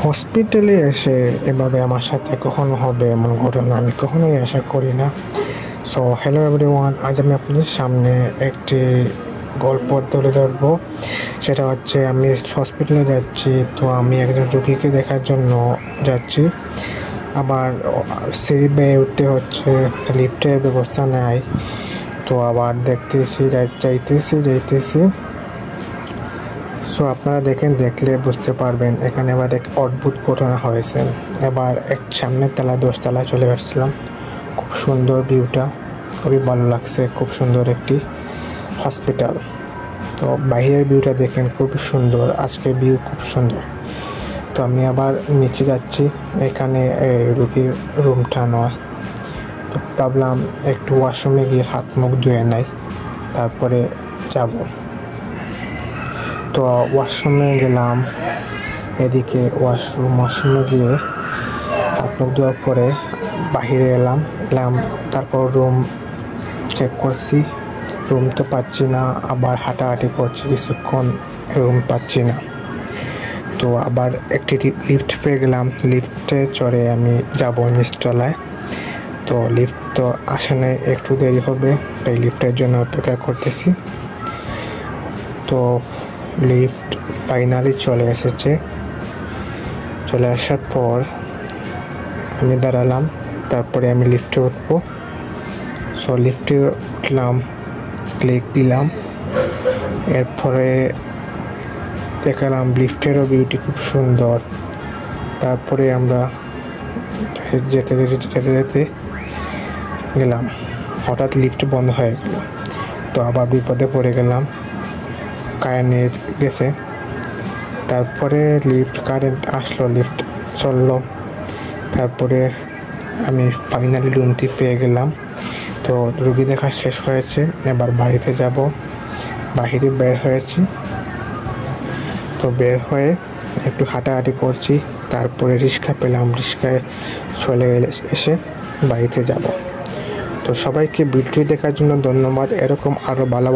হসপিটালে এসে এভাবে আমার সাথে কখনো হবে এমন ঘটনা আমি কখনোই আশা করি না। সো হ্যালো এভরিওয়ান, আজ আমি আপনাদের সামনে একটি গল্প তুলে ধরবো। সেটা হচ্ছে আমি হসপিটালে যাচ্ছি, তো আমি একজন রুগীকে দেখার জন্য যাচ্ছি। আবার সিঁড়ি বেয়ে উঠতে হচ্ছে, লিফটের ব্যবস্থা নাই। তো আবার দেখতেছি যাইতেছি। সো আপনারা দেখলে বুঝতে পারবেন এখানে আবার এক অদ্ভুত ঘটনা হয়েছে। এবার এক সামনের তলা 10 তলায় চলে আসছিলাম। খুব সুন্দর ভিউটা, খুবই ভালো লাগছে। খুব সুন্দর একটি হসপিটাল। তো বাইরের ভিউটা দেখেন, খুব সুন্দর। আজকে ভিউ খুব সুন্দর। তো আমি আবার নিচে যাচ্ছি, এখানে রুগীর রুমটা নয়। তো ভাবলাম একটু ওয়াশরুমে গিয়ে হাত মুখ ধুয়ে নেই, তারপরে যাব। তো ওয়াশরুমে গেলাম, এদিকে ওয়াশরুমে গিয়ে হাত মুখ ধোয়ার পরে বাহিরে এলাম। তারপর রুম চেক করছি, রুম তো পাচ্ছি না। আবার হাঁটাহাঁটি করছি কিছুক্ষণ, রুম পাচ্ছি না। তো আবার একটি লিফট পেয়ে গেলাম, লিফটে চড়ে আমি যাব নিচতলায়। তো লিফট তো আসে নাই, একটু দেরি হবে, তাই লিফটের জন্য অপেক্ষা করতেছি। তো লিফট ফাইনালি চলে এসেছে। চলে আসার পর আমি দাঁড়ালাম, তারপরে আমি লিফটে উঠবো। সো লিফটে উঠলাম, ক্লিক দিলাম। এরপরে দেখালাম লিফটেরও বিউটি খুব সুন্দর। তারপরে আমরা যেতে গেলাম, হঠাৎ লিফট বন্ধ হয়ে গেল। তো আবার বিপদে পড়ে গেলাম, কারেন্ট নিয়ে গেছে। তারপরে কারেন্ট আসলো, লিফট চললো। তারপরে আমি ফাইনালি রুমটি পেয়ে গেলাম। তো রুগী দেখা শেষ হয়েছে, এবার বাড়িতে যাব। বাহিরে বের হয়েছি, তো বের হয়ে একটু হাঁটাহাঁটি করছি। তারপরে রিক্সা পেলাম, রিক্সায় চলে এসে বাড়িতে যাব। তো সবাইকে ভিডিওটি দেখার জন্য ধন্যবাদ। এরকম আরও ভালো